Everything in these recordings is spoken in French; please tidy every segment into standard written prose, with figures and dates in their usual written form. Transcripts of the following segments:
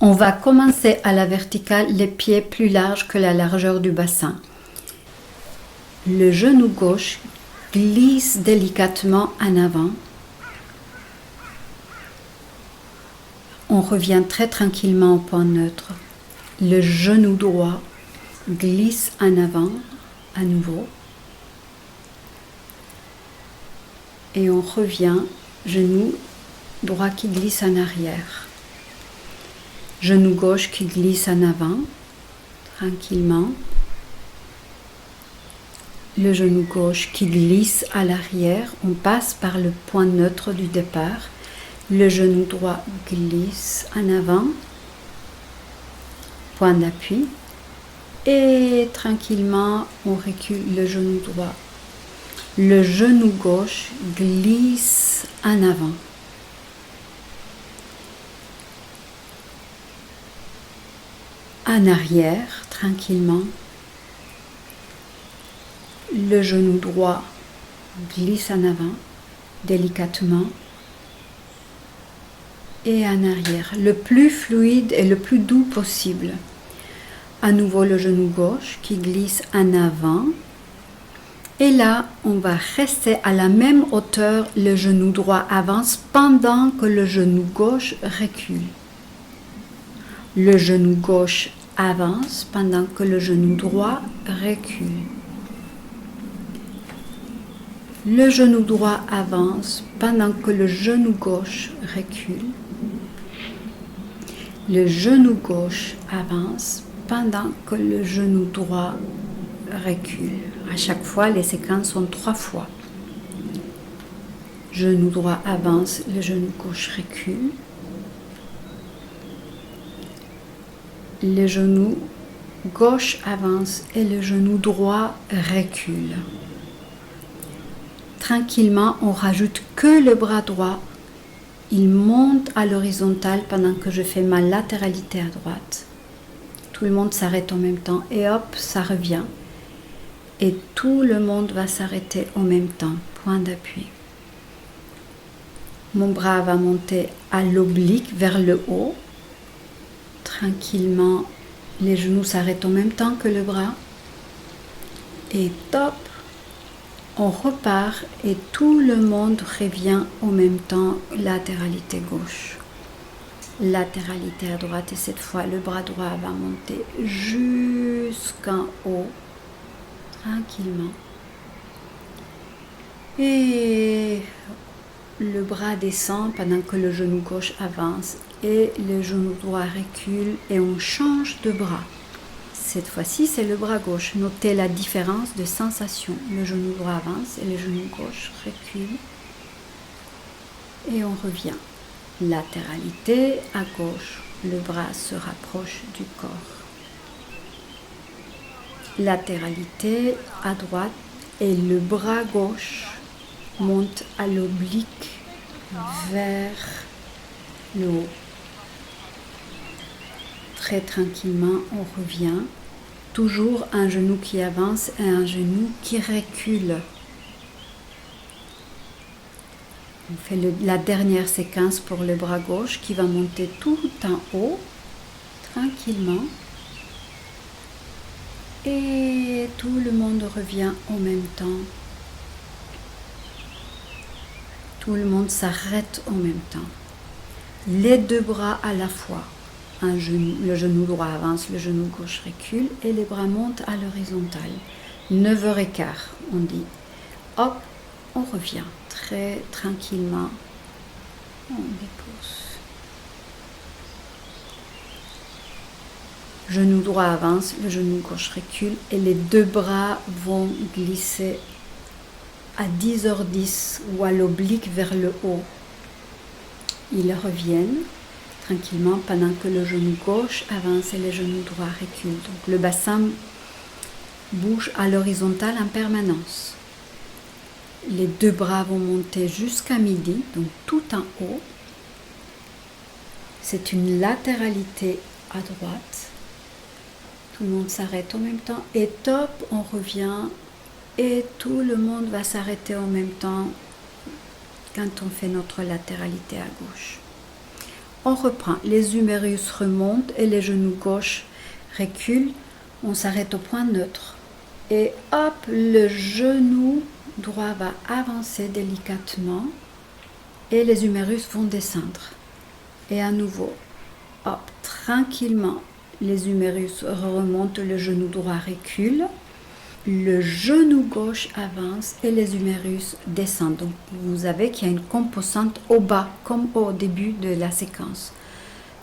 On va commencer à la verticale, les pieds plus larges que la largeur du bassin. Le genou gauche glisse délicatement en avant. On revient très tranquillement au point neutre. Le genou droit glisse en avant à nouveau. Et on revient, genou droit qui glisse en arrière. Genou gauche qui glisse en avant, tranquillement. Le genou gauche qui glisse à l'arrière. On passe par le point neutre du départ. Le genou droit glisse en avant, point d'appui. Et tranquillement, on recule le genou droit. Le genou gauche glisse en avant. En arrière, tranquillement. Le genou droit glisse en avant, délicatement. Et en arrière, le plus fluide et le plus doux possible. À nouveau le genou gauche qui glisse en avant. Et là, on va rester à la même hauteur. Le genou droit avance pendant que le genou gauche recule. Le genou gauche avance pendant que le genou droit recule. Le genou droit avance pendant que le genou gauche recule. Le genou gauche avance pendant que le genou droit recule. À chaque fois, les séquences sont 3 fois. Genou droit avance, le genou gauche recule. Le genou gauche avance et le genou droit recule. Tranquillement, on rajoute que le bras droit. Il monte à l'horizontale pendant que je fais ma latéralité à droite. Tout le monde s'arrête en même temps et hop, ça revient. Et tout le monde va s'arrêter en même temps. Point d'appui. Mon bras va monter à l'oblique vers le haut. Tranquillement, les genoux s'arrêtent en même temps que le bras. Et top, on repart et tout le monde revient en même temps, latéralité gauche. Latéralité à droite et cette fois le bras droit va monter jusqu'en haut, tranquillement. Et le bras descend pendant que le genou gauche avance et le genou droit recule et on change de bras. Cette fois-ci, c'est le bras gauche. Notez la différence de sensation. Le genou droit avance et le genou gauche recule. Et on revient. Latéralité à gauche. Le bras se rapproche du corps. Latéralité à droite et le bras gauche monte à l'oblique vers le haut. Très tranquillement, on revient. Toujours un genou qui avance et un genou qui recule. On fait la dernière séquence pour le bras gauche qui va monter tout en haut, tranquillement. Et tout le monde revient en même temps. Tout le monde s'arrête en même temps. Les deux bras à la fois. Le genou droit avance, le genou gauche recule et les bras montent à l'horizontale. 9h15, on dit. Hop, on revient très tranquillement. On dépose. Genou droit avance, le genou gauche recule et les deux bras vont glisser à 10h10 ou à l'oblique vers le haut. Ils reviennent tranquillement pendant que le genou gauche avance et le genou droit recule. Donc le bassin bouge à l'horizontale en permanence. Les deux bras vont monter jusqu'à midi, donc tout en haut. C'est une latéralité à droite. Tout le monde s'arrête en même temps et top, on revient et tout le monde va s'arrêter en même temps quand on fait notre latéralité à gauche. On reprend. Les humérus remontent et les genoux gauche reculent. On s'arrête au point neutre. Et hop, le genou droit va avancer délicatement et les humérus vont descendre. Et à nouveau, hop, tranquillement, les humérus remontent, le genou droit recule. Le genou gauche avance et les humérus descendent. Donc, vous savez qu'il y a une composante au bas, comme au début de la séquence.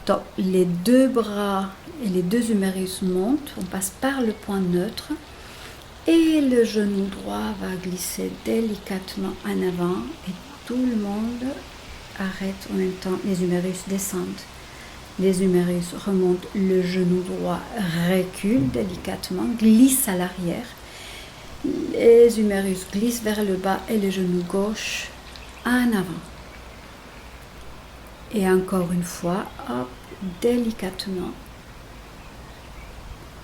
Donc, les deux bras et les deux humérus montent, on passe par le point neutre et le genou droit va glisser délicatement en avant et tout le monde arrête en même temps, les humérus descendent. Les humérus remontent, le genou droit recule délicatement, glisse à l'arrière. Les humérus glissent vers le bas et le genou gauche en avant. Et encore une fois, hop, délicatement,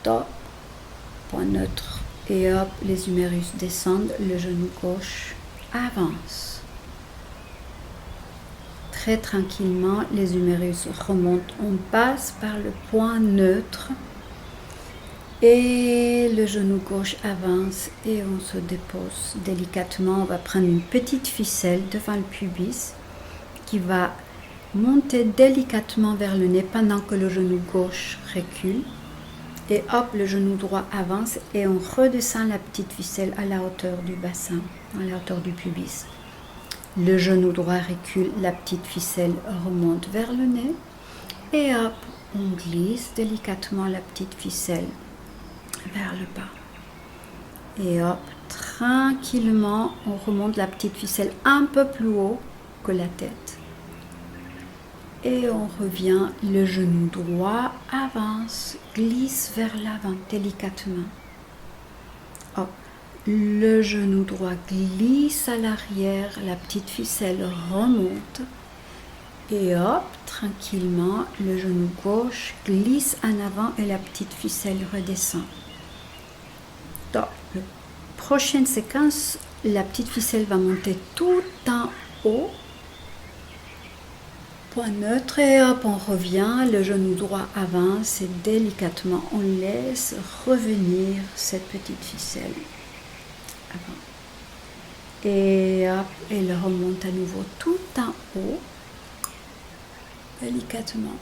top, point neutre. Et hop, les humérus descendent, le genou gauche avance. Très tranquillement, les humérus remontent, on passe par le point neutre. Et le genou gauche avance et on se dépose délicatement. On va prendre une petite ficelle devant le pubis qui va monter délicatement vers le nez pendant que le genou gauche recule. Et hop, le genou droit avance et on redescend la petite ficelle à la hauteur du bassin, à la hauteur du pubis. Le genou droit recule, la petite ficelle remonte vers le nez. Et hop, on glisse délicatement la petite ficelle vers le bas. Et hop, tranquillement, on remonte la petite ficelle un peu plus haut que la tête. Et on revient, le genou droit avance, glisse vers l'avant délicatement. Hop, le genou droit glisse à l'arrière, la petite ficelle remonte. Et hop, tranquillement, le genou gauche glisse en avant et la petite ficelle redescend. Dans la prochaine séquence, la petite ficelle va monter tout en haut. Point neutre et hop, on revient, le genou droit avance et délicatement, on laisse revenir cette petite ficelle avant. Et hop, elle remonte à nouveau tout en haut, délicatement.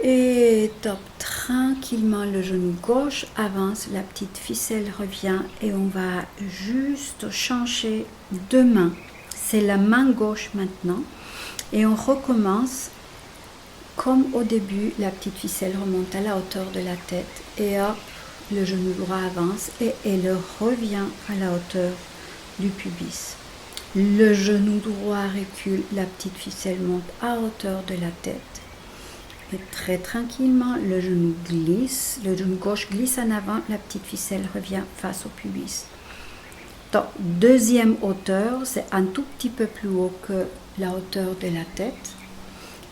Et top, tranquillement, le genou gauche avance, la petite ficelle revient et on va juste changer de main. C'est la main gauche maintenant. Et on recommence comme au début, la petite ficelle remonte à la hauteur de la tête et hop, le genou droit avance et elle revient à la hauteur du pubis. Le genou droit recule, la petite ficelle monte à hauteur de la tête. Et très tranquillement, le genou gauche glisse en avant, la petite ficelle revient face au pubis. Donc, deuxième hauteur, c'est un tout petit peu plus haut que la hauteur de la tête.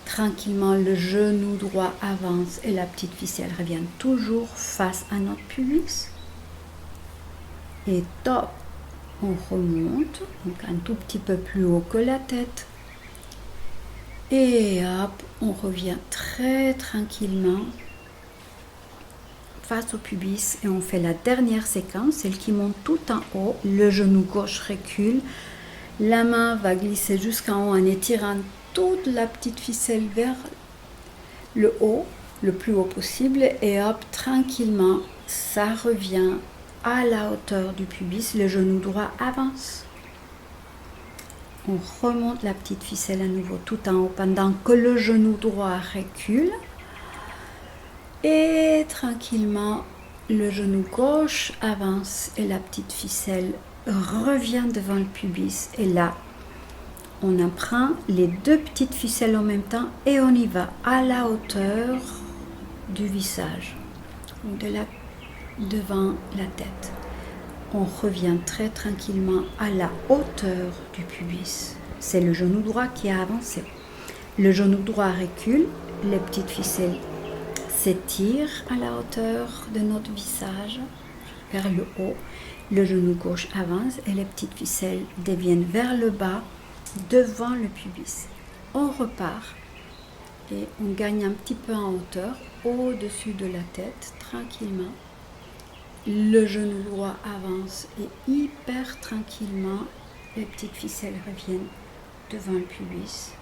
Tranquillement, le genou droit avance et la petite ficelle revient toujours face à notre pubis. Et top, on remonte, donc un tout petit peu plus haut que la tête. Et hop, on revient très tranquillement face au pubis et on fait la dernière séquence, celle qui monte tout en haut. Le genou gauche recule, la main va glisser jusqu'en haut en étirant toute la petite ficelle vers le haut, le plus haut possible. Et hop, tranquillement, ça revient à la hauteur du pubis, le genou droit avance. On remonte la petite ficelle à nouveau tout en haut pendant que le genou droit recule. Et tranquillement, le genou gauche avance et la petite ficelle revient devant le pubis. Et là, on apprend les deux petites ficelles en même temps et on y va à la hauteur du visage, devant la tête. On revient très tranquillement à la hauteur du pubis. C'est le genou droit qui a avancé. Le genou droit recule, les petites ficelles s'étirent à la hauteur de notre visage vers le haut. Le genou gauche avance et les petites ficelles deviennent vers le bas devant le pubis. On repart et on gagne un petit peu en hauteur au-dessus de la tête, tranquillement. Le genou droit avance et hyper tranquillement, les petites ficelles reviennent devant le pubis.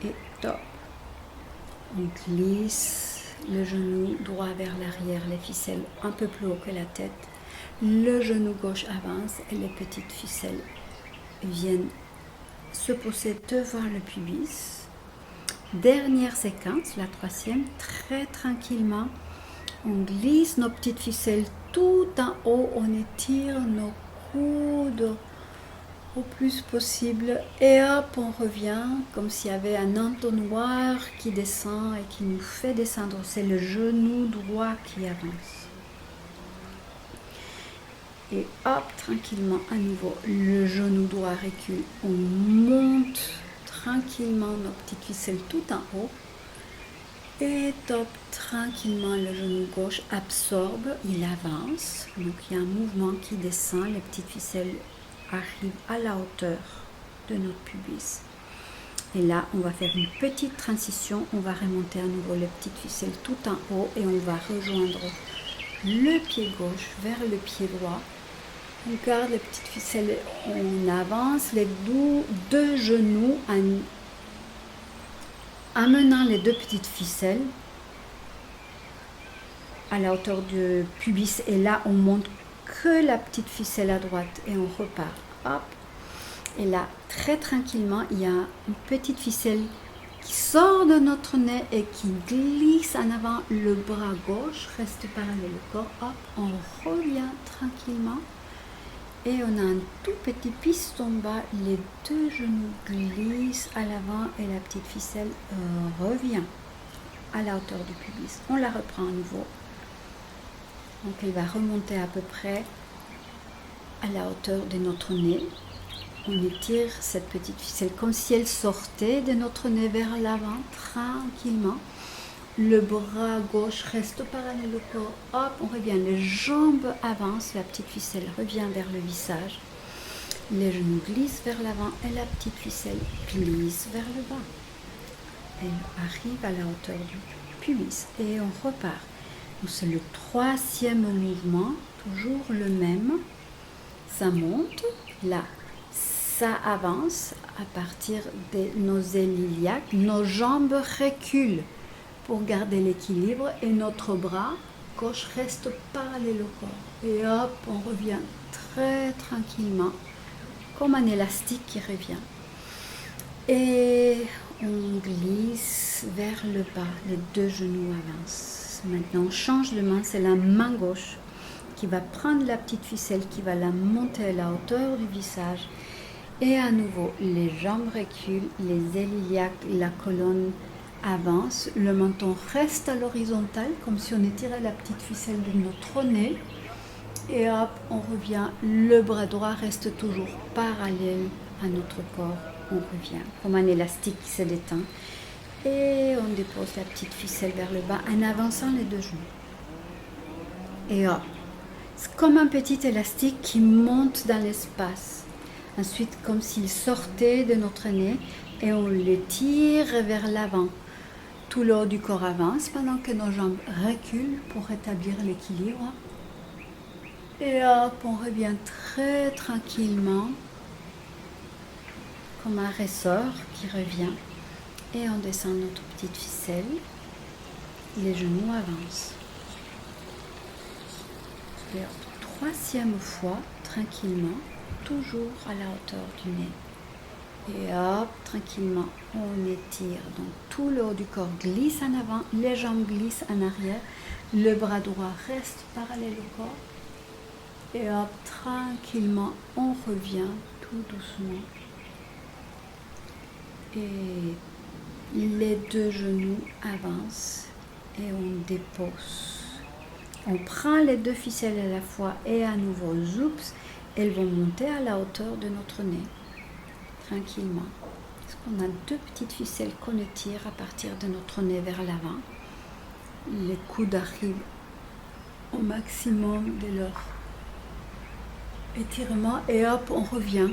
Et top. On glisse le genou droit vers l'arrière, les ficelles un peu plus haut que la tête. Le genou gauche avance et les petites ficelles viennent se poser devant le pubis. Dernière séquence, la troisième, très tranquillement, on glisse nos petites ficelles tout en haut, on étire nos coudes au plus possible et hop, on revient comme s'il y avait un entonnoir qui descend et qui nous fait descendre. C'est le genou droit qui avance. Et hop, tranquillement, à nouveau, le genou droit recule. On monte tranquillement nos petites ficelles tout en haut. Et top, tranquillement, le genou gauche absorbe, il avance. Donc, il y a un mouvement qui descend. Les petites ficelles arrivent à la hauteur de notre pubis. Et là, on va faire une petite transition. On va remonter à nouveau les petites ficelles tout en haut et on va rejoindre le pied gauche vers le pied droit. On garde les petites ficelles, on avance les deux genoux en amenant les deux petites ficelles à la hauteur du pubis. Et là, on monte que la petite ficelle à droite et on repart. Hop. Et là, très tranquillement, il y a une petite ficelle qui sort de notre nez et qui glisse en avant. Le bras gauche reste parallèle au corps. Hop, on revient tranquillement. Et on a un tout petit piston bas. Les deux genoux glissent à l'avant et la petite ficelle revient à la hauteur du pubis. On la reprend à nouveau. Donc elle va remonter à peu près à la hauteur de notre nez. On étire cette petite ficelle comme si elle sortait de notre nez vers l'avant, tranquillement. Le bras gauche reste parallèle au corps. Hop, on revient. Les jambes avancent. La petite ficelle revient vers le visage. Les genoux glissent vers l'avant et la petite ficelle glisse vers le bas. Elle arrive à la hauteur du pubis et on repart. C'est le troisième mouvement, toujours le même. Ça monte, là, ça avance à partir de nos ailes iliaques. Nos jambes reculent pour garder l'équilibre et notre bras gauche reste parallèle au corps. Et hop, on revient très tranquillement, comme un élastique qui revient. Et on glisse vers le bas, les deux genoux avancent. Maintenant, on change de main, c'est la main gauche qui va prendre la petite ficelle, qui va la monter à la hauteur du visage. Et à nouveau, les jambes reculent, les ailes iliaques, la colonne avance, le menton reste à l'horizontale, comme si on étirait la petite ficelle de notre nez. Et hop, on revient, le bras droit reste toujours parallèle à notre corps. On revient, comme un élastique qui se détend. Et on dépose la petite ficelle vers le bas en avançant les deux genoux. Et hop, c'est comme un petit élastique qui monte dans l'espace. Ensuite, comme s'il sortait de notre nez et on le tire vers l'avant. Tout le haut du corps avance pendant que nos jambes reculent pour rétablir l'équilibre. Et hop, on revient très tranquillement, comme un ressort qui revient. Et on descend notre petite ficelle. Les genoux avancent. Et hop, troisième fois, tranquillement, toujours à la hauteur du nez. Et hop, tranquillement, on étire. Donc tout le haut du corps glisse en avant, les jambes glissent en arrière, le bras droit reste parallèle au corps. Et hop, tranquillement, on revient tout doucement. Et les deux genoux avancent et on dépose. On prend les deux ficelles à la fois et à nouveau, zoups, elles vont monter à la hauteur de notre nez. Tranquillement. Parce qu'on a deux petites ficelles qu'on étire à partir de notre nez vers l'avant. Les coudes arrivent au maximum de leur étirement et hop, on revient.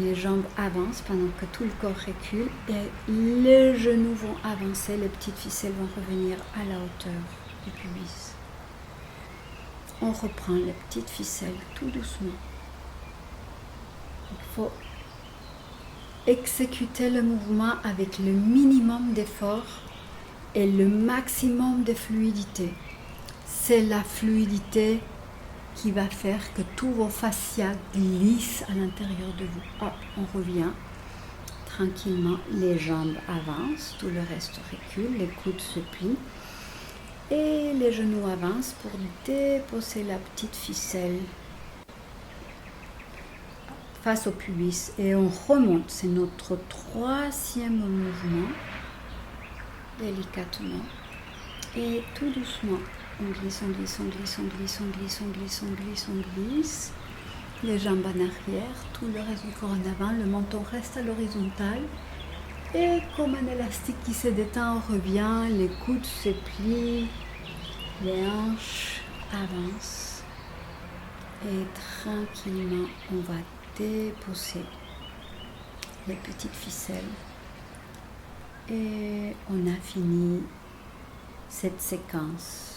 les jambes avancent pendant que tout le corps recule et les genoux vont avancer, les petites ficelles vont revenir à la hauteur du pubis. On reprend les petites ficelles tout doucement. Il faut exécuter le mouvement avec le minimum d'effort et le maximum de fluidité. C'est la fluidité qui va faire que tous vos fascias glissent à l'intérieur de vous. Hop, on revient tranquillement, les jambes avancent, tout le reste recule, les coudes se plient et les genoux avancent pour déposer la petite ficelle face au pubis et on remonte. C'est notre troisième mouvement, délicatement et tout doucement. On glisse, on glisse, on glisse, on glisse, on glisse, on glisse, on glisse, on glisse. Les jambes en arrière, tout le reste du corps en avant, le menton reste à l'horizontale. Et comme un élastique qui se détend, on revient, les coudes se plient, les hanches avancent. Et tranquillement, on va déposer les petites ficelles. Et on a fini cette séquence.